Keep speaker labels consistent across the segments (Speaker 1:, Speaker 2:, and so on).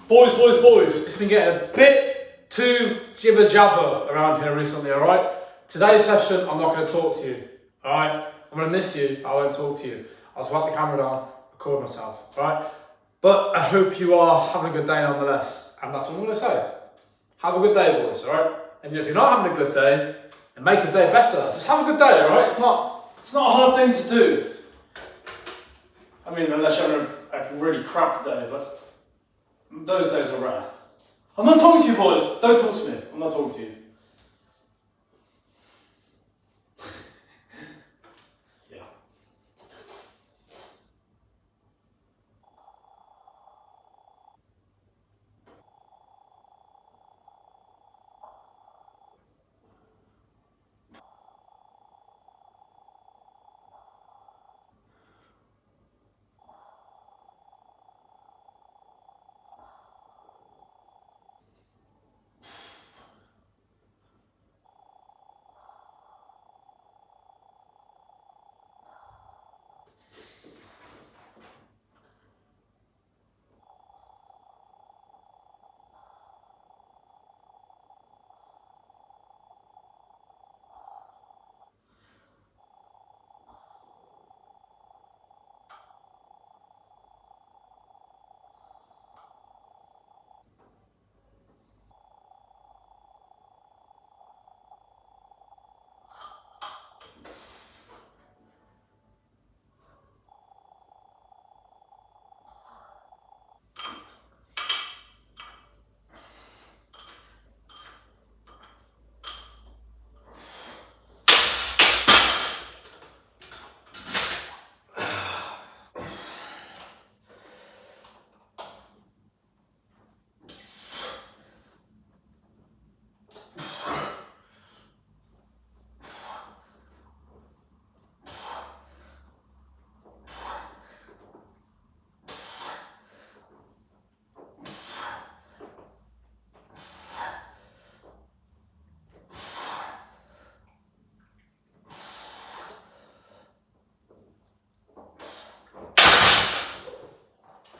Speaker 1: Boys, it's been getting a bit too jibber jabber around here recently, alright? Today's session, I'm not going to talk to you, alright? I'm going to miss you, I won't talk to you. I'll wipe the camera down, record myself, alright? But I hope you are having a good day nonetheless, and that's what I'm going to say. Have a good day, boys, alright? And if you're not having a good day, then make your day better. Just have a good day, alright? It's not a hard thing to do. I mean, unless you're having a really crap day, but those days are rare. I'm not talking to you, boys. Don't talk to me. I'm not talking to you. Yeah.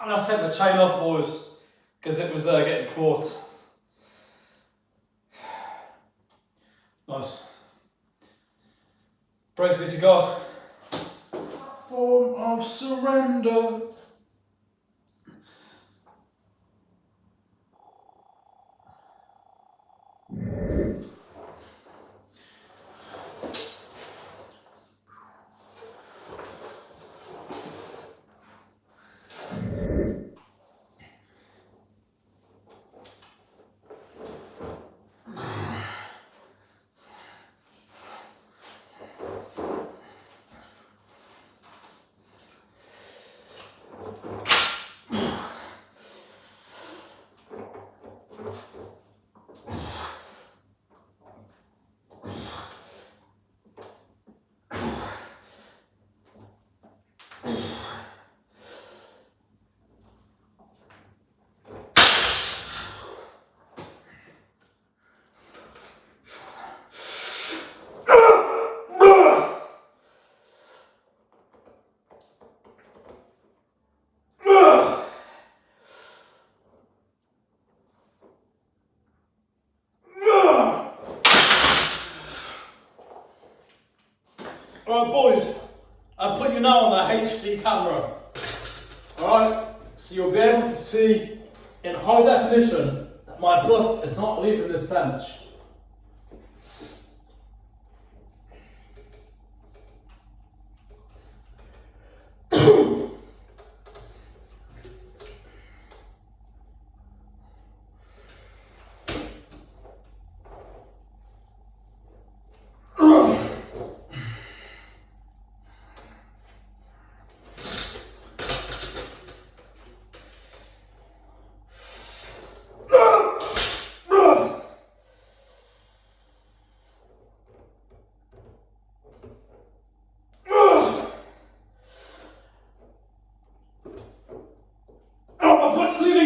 Speaker 1: I'm going to take the chain off, boys, because it was getting caught. Nice. Praise be to God. Form of surrender. Alright, boys, I've put you now on the HD camera. Alright, so you'll be able to see in high definition that my butt is not leaving this bench.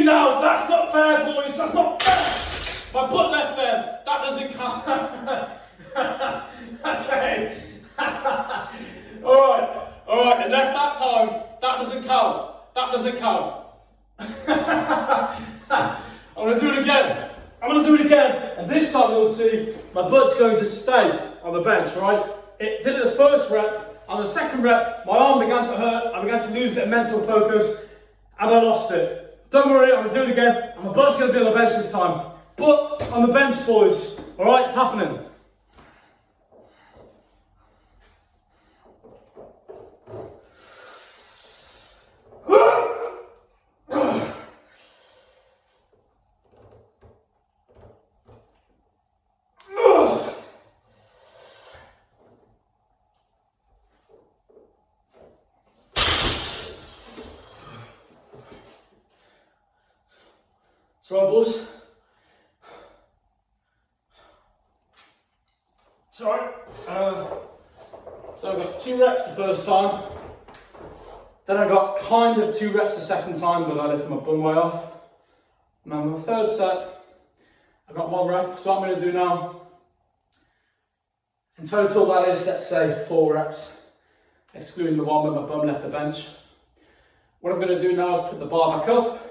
Speaker 1: No, that's not fair, boys. That's not fair. My butt left there. That doesn't count. Okay. Alright. It left that time. That doesn't count. That doesn't count. gonna do it again. I'm gonna do it again. And this time you'll see my butt's going to stay on the bench, right? It did it the first rep. On the second rep, my arm began to hurt. I began to lose a bit of mental focus, and I lost it. Don't worry, I'm gonna do it again. And my butt's gonna be on the bench this time. Butt on the bench, boys. All right, it's happening. So, boys. Sorry. So I got 2 reps the first time. Then I got kind of 2 reps the second time, but I lifted my bum way off. And on the third set, I got 1 rep. So what I'm going to do now, in total that is, let's say, 4 reps, excluding the one where my bum left the bench. What I'm going to do now is put the bar back up,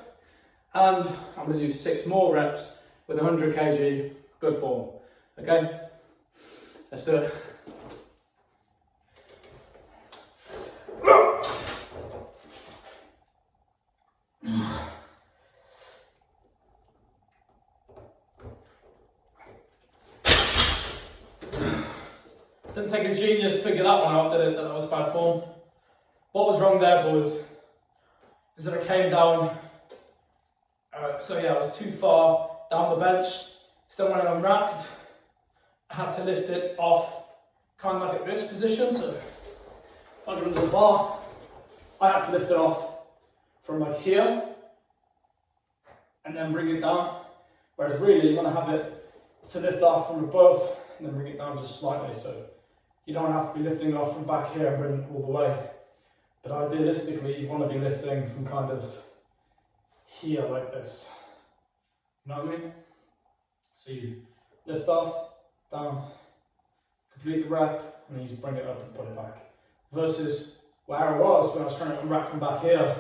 Speaker 1: and I'm going to do 6 more reps with 100 kg, good form. Okay? Let's do it. Didn't take a genius to figure that one out, did it? That was bad form. What was wrong there, boys, is that I came down. So yeah, I was too far down the bench. Still when I'm racked, I had to lift it off, kind of like at this position. So under the bar, I had to lift it off from like here, and then bring it down. Whereas really, you want to have it to lift off from above, and then bring it down just slightly. So you don't have to be lifting it off from back here and bring it all the way. But idealistically, you want to be lifting from kind of here like this. You know what I mean? So you lift off, down, complete the rep, and then you just bring it up and put it back. Versus where I was when I was trying to unwrap from back here,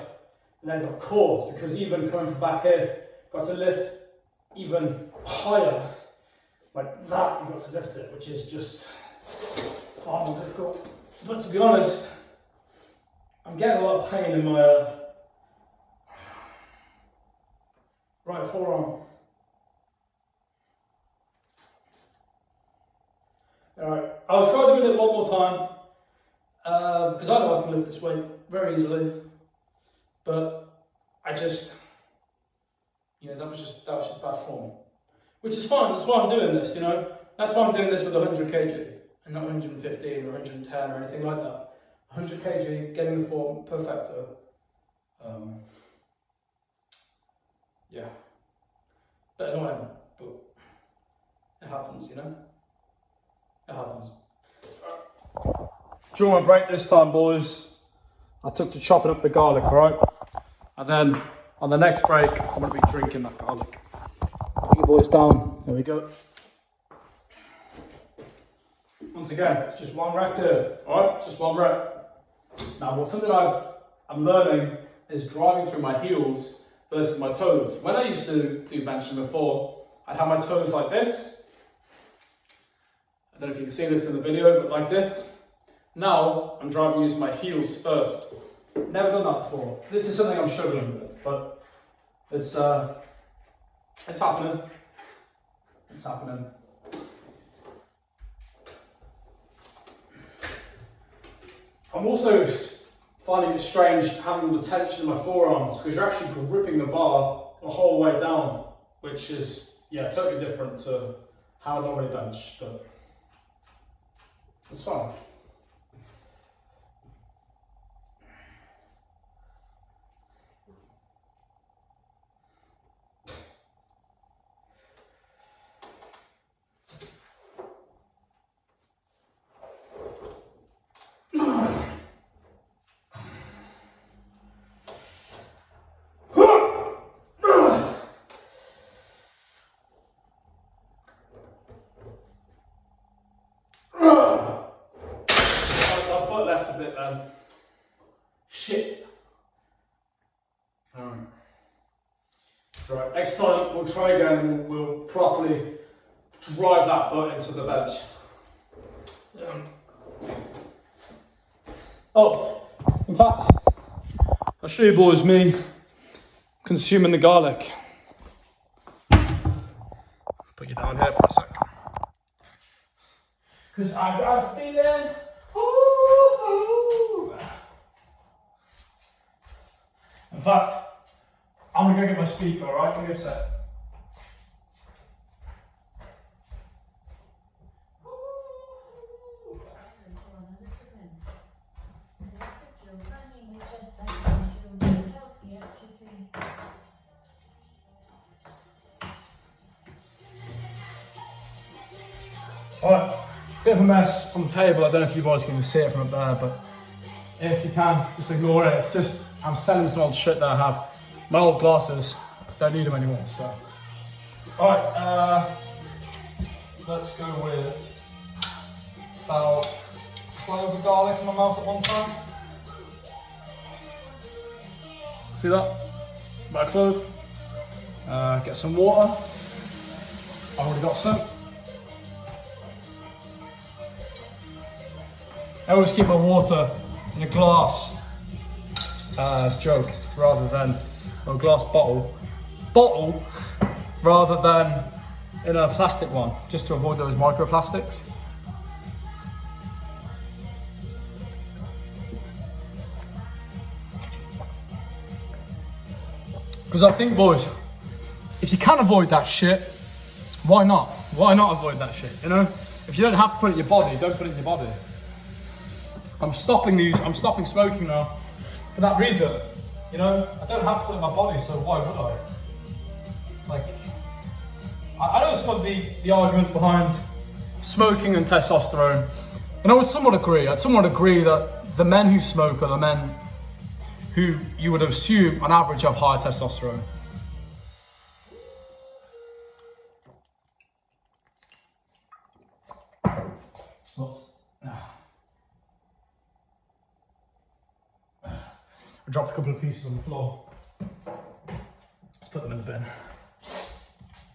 Speaker 1: and then got caught, because even coming from back here, got to lift even higher, like that, you got to lift it, which is just far more difficult. But to be honest, I'm getting a lot of pain in my right forearm. Alright, I'll try doing it one more time, because I know I can lift this weight very easily, but I just, that was just bad form. Which is fine, that's why I'm doing this, That's why I'm doing this with 100 kg, and not 115 or 110 or anything like that. 100 kg, getting the form perfecto. Yeah. Bit annoying, but it happens, It happens. During my break this time, boys, I took to chopping up the garlic, right? And then on the next break, I'm going to be drinking that garlic. Put your boys down. There we go. Once again, it's just 1 rep here, alright? Just 1 rep. Now, something I'm learning is driving through my heels versus my toes. When I used to do benching before, I'd have my toes like this. I don't know if you can see this in the video, but like this. Now, I'm driving using my heels first. Never done that before. This is something I'm struggling with, but it's happening. It's happening. I'm also finding it strange having all the tension in my forearms, because you're actually gripping the bar the whole way down, which is, totally different to how I normally bench, but it's fine. Left a bit then. Shit. Alright. Right, next time we'll try again and we'll properly drive that butt into the bench. Oh, in fact, I'll show you boys me consuming the garlic. Put you down here for a sec. Because I've got a feeling. Ooh. In fact, I'm gonna go get my speaker, alright? Give me a sec. Alright, bit of a mess on the table. I don't know if you guys can see it from up there, but if you can, just ignore it. It's just, I'm selling some old shit that I have. My old glasses, don't need them anymore, so. Alright, let's go with about a clove of garlic in my mouth at one time. See that? About a clove. Get some water. I've already got some. I always keep my water in a glass jug rather than a glass bottle rather than in a plastic one, just to avoid those microplastics. Because I think, boys, if you can avoid that shit, why not? Why not avoid that shit, you know? If you don't have to put it in your body, don't put it in your body. I'm stopping smoking now for that reason. You know, I don't have to put it in my body, so why would I? Like, I know some of the arguments behind smoking and testosterone, and I would somewhat agree. I'd somewhat agree that the men who smoke are the men who you would assume on average have higher testosterone. I dropped a couple of pieces on the floor. Let's put them in the bin.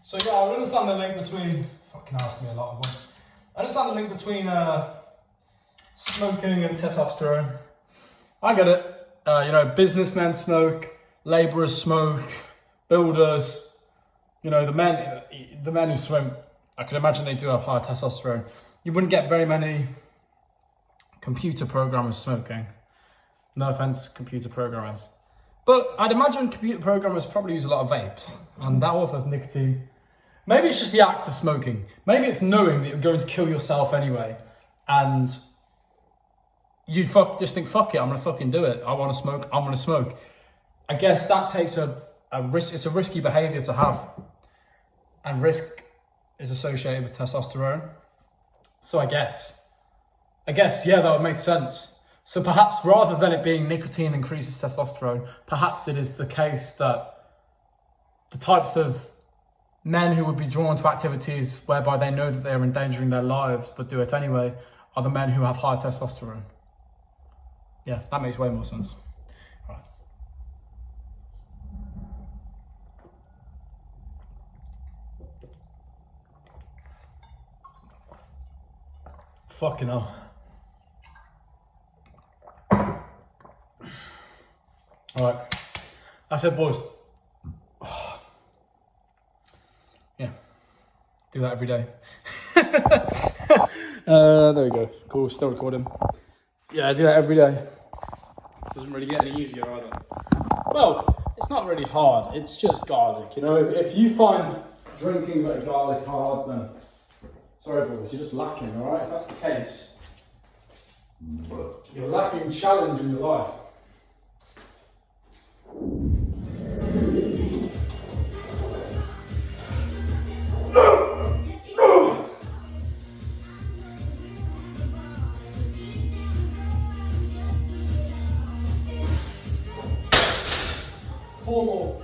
Speaker 1: So yeah, I understand the link between, fucking ask me a lot of ones. I understand the link between smoking and testosterone. I get it. You know, businessmen smoke, labourers smoke, builders. You know, the men who smoke, I can imagine they do have higher testosterone. You wouldn't get very many computer programmers smoking. No offense, computer programmers. But I'd imagine computer programmers probably use a lot of vapes, and that also has nicotine. Maybe it's just the act of smoking. Maybe it's knowing that you're going to kill yourself anyway, and you just think, fuck it, I'm gonna fucking do it. I wanna smoke, I'm gonna smoke. I guess that takes a risk, it's a risky behavior to have. And risk is associated with testosterone. So I guess, yeah, that would make sense. So perhaps rather than it being nicotine increases testosterone, perhaps it is the case that the types of men who would be drawn to activities whereby they know that they're endangering their lives but do it anyway are the men who have high testosterone. Yeah, that makes way more sense. Right. Fucking hell. Alright, that's it, boys. Yeah, do that every day. There we go. Cool, still recording. Yeah, I do that every day. Doesn't really get any easier either. Well, it's not really hard. It's just garlic. You know, if you find drinking that garlic hard, then sorry, boys, you're just lacking. All right, if that's the case, you're lacking challenge in your life. Four more.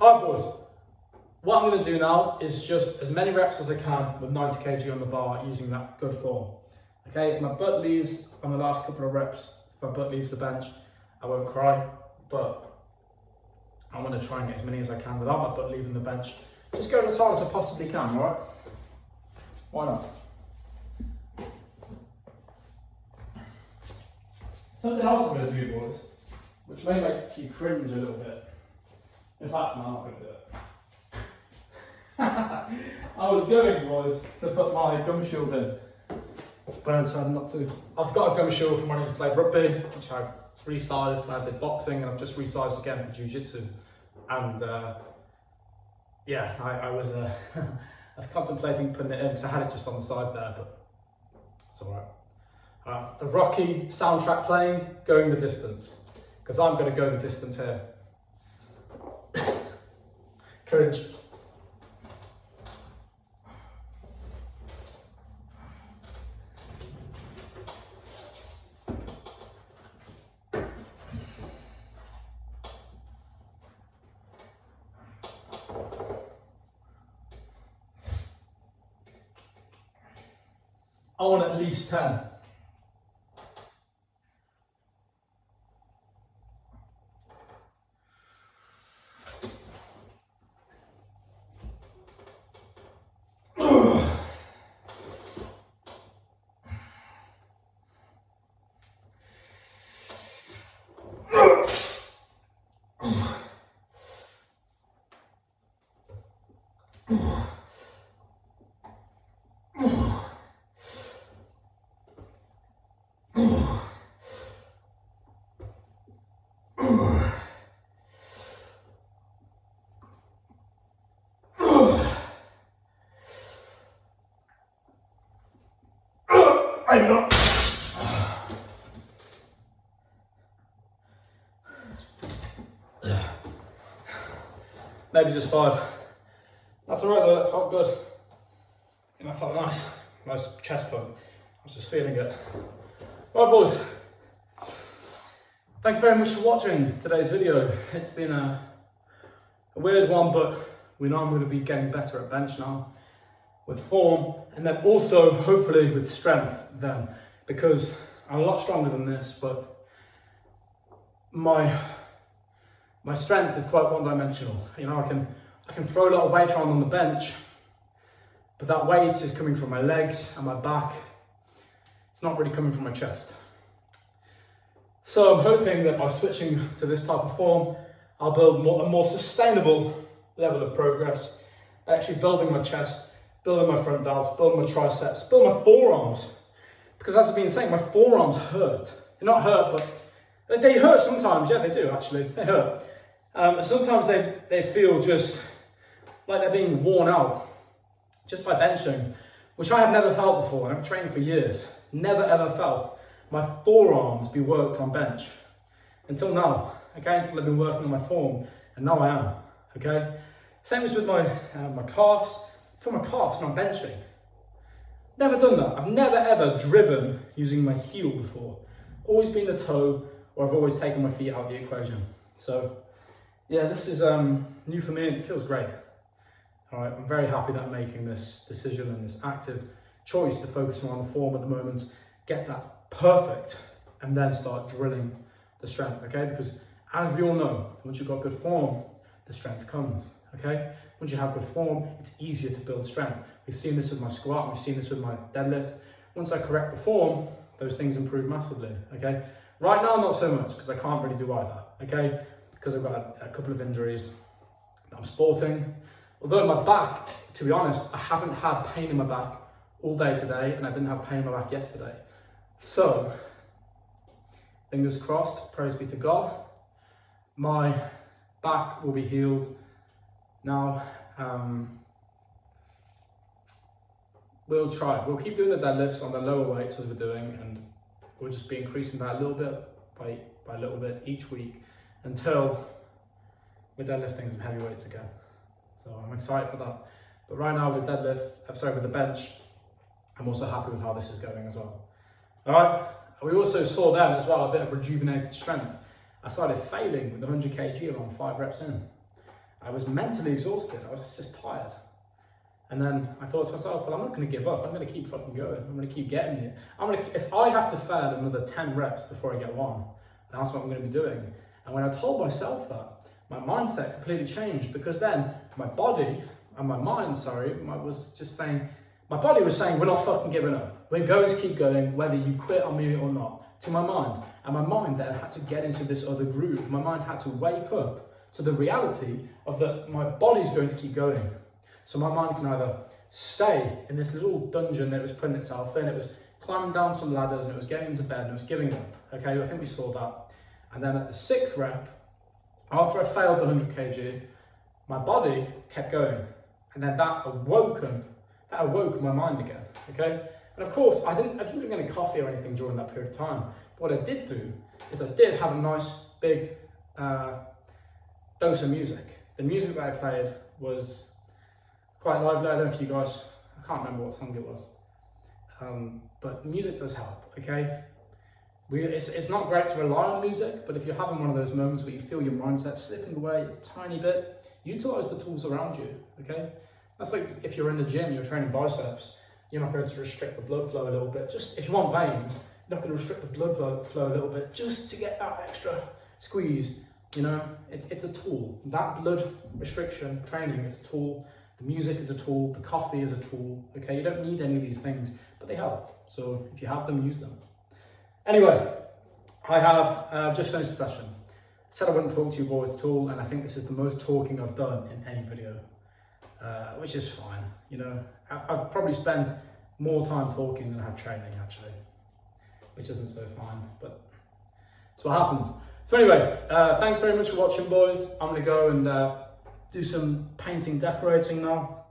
Speaker 1: Alright boys, what I'm going to do now is just as many reps as I can with 90 kg on the bar using that good form. Okay, if my butt leaves on the last couple of reps, if my butt leaves the bench, I won't cry, but I'm going to try and get as many as I can without my butt leaving the bench. Just going as hard as I possibly can, alright? Why not? Something else I'm going to do, boys, which may make you cringe a little bit. In fact, no, I'm not going to do it. I was going, boys, to put my gum shield in, but I decided not to. I've got a gum shield from when I used to play rugby, which I resized when I did boxing, and I've just resized again for jiu-jitsu. And yeah, I was I was contemplating putting it in because I had it just on the side there, but it's alright. The Rocky soundtrack playing, going the distance, because I'm going to go the distance here. Courage. I want at least 10. Maybe not. Maybe just 5. That's alright though, that felt good. And that felt nice. Nice chest pump. I was just feeling it. Right boys. Thanks very much for watching today's video. It's been a weird one, but we know I'm going to be getting better at bench now with form, and then also hopefully with strength then, because I'm a lot stronger than this, but my strength is quite one-dimensional. You know, I can throw a lot of weight around on the bench, but that weight is coming from my legs and my back. It's not really coming from my chest. So I'm hoping that by switching to this type of form, I'll build a more sustainable level of progress, actually building my chest, building my front delts, building my triceps, building my forearms. Because as I've been saying, my forearms hurt. They're not hurt, but they hurt sometimes. Yeah, they do actually, they hurt. Sometimes they feel just like they're being worn out just by benching, which I have never felt before, and I've trained for years. Never ever felt my forearms be worked on bench. Until now, okay, until I've been working on my form, and now I am, okay? Same as with my calves. For my calves, and I'm benching. Never done that. I've never ever driven using my heel before. Always been the toe, or I've always taken my feet out of the equation. So, yeah, this is new for me, and it feels great. All right, I'm very happy that I'm making this decision and this active choice to focus more on the form at the moment, get that perfect, and then start drilling the strength, okay? Because as we all know, once you've got good form, the strength comes, okay? Once you have good form, it's easier to build strength. We've seen this with my squat, we've seen this with my deadlift. Once I correct the form, those things improve massively, okay? Right now, not so much, because I can't really do either, okay? Because I've got a couple of injuries that I'm sporting. Although my back, to be honest, I haven't had pain in my back all day today, and I didn't have pain in my back yesterday. So, fingers crossed, praise be to God, my back will be healed. Now, we'll keep doing the deadlifts on the lower weights as we're doing, and we'll just be increasing that a little bit by a little bit each week until we're deadlifting some heavy weights again. So I'm excited for that. But right now with with the bench, I'm also happy with how this is going as well. All right, we also saw then as well a bit of rejuvenated strength. I started failing with the 100 kg around 5 reps in. I was mentally exhausted, I was just tired. And then I thought to myself, well, I'm not going to give up. I'm going to keep fucking going. I'm going to keep getting it. If I have to fail another 10 reps before I get one, that's what I'm going to be doing. And when I told myself that, my mindset completely changed, because then my body and my mind, was just saying, my body was saying, we're not fucking giving up. We're going to keep going, whether you quit on me or not, to my mind. And my mind then had to get into this other groove. My mind had to wake up to the reality of that my body's going to keep going. So my mind can either stay in this little dungeon that it was putting itself in, it was climbing down some ladders and it was getting into bed and it was giving up. Okay, I think we saw that. And then at the 6th rep, after I failed the 100 kg, my body kept going. And then that awoke my mind again, okay? And of course, I didn't drink any coffee or anything during that period of time. But what I did do is I did have a nice big dose of music. The music that I played was quite lively. I don't know if you guys, I can't remember what song it was. But music does help, okay? It's not great to rely on music, but if you're having one of those moments where you feel your mindset slipping away a tiny bit, utilize the tools around you, okay? That's like if you're in the gym, you're training biceps, you're not going to restrict the blood flow a little bit. Just if you want veins, you're not going to restrict the blood flow a little bit just to get that extra squeeze. You know, it's a tool. That blood restriction training is a tool. The music is a tool. The coffee is a tool. Okay, you don't need any of these things, but they help. So if you have them, use them. Anyway, I have just finished the session. I said I wouldn't talk to you boys at all, and I think this is the most talking I've done in any video, which is fine. You know, I've probably spent more time talking than I have training, actually, which isn't so fine, but it's what happens. So anyway, thanks very much for watching, boys. I'm going to go and do some painting, decorating now.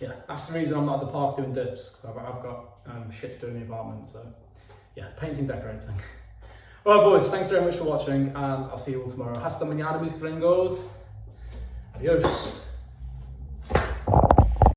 Speaker 1: Yeah, that's the reason I'm not at the park doing dips, because I've got shit to do in the apartment. So yeah, painting, decorating. All right, boys, thanks very much for watching, and I'll see you all tomorrow. Hasta mañana, mis gringos. Adios.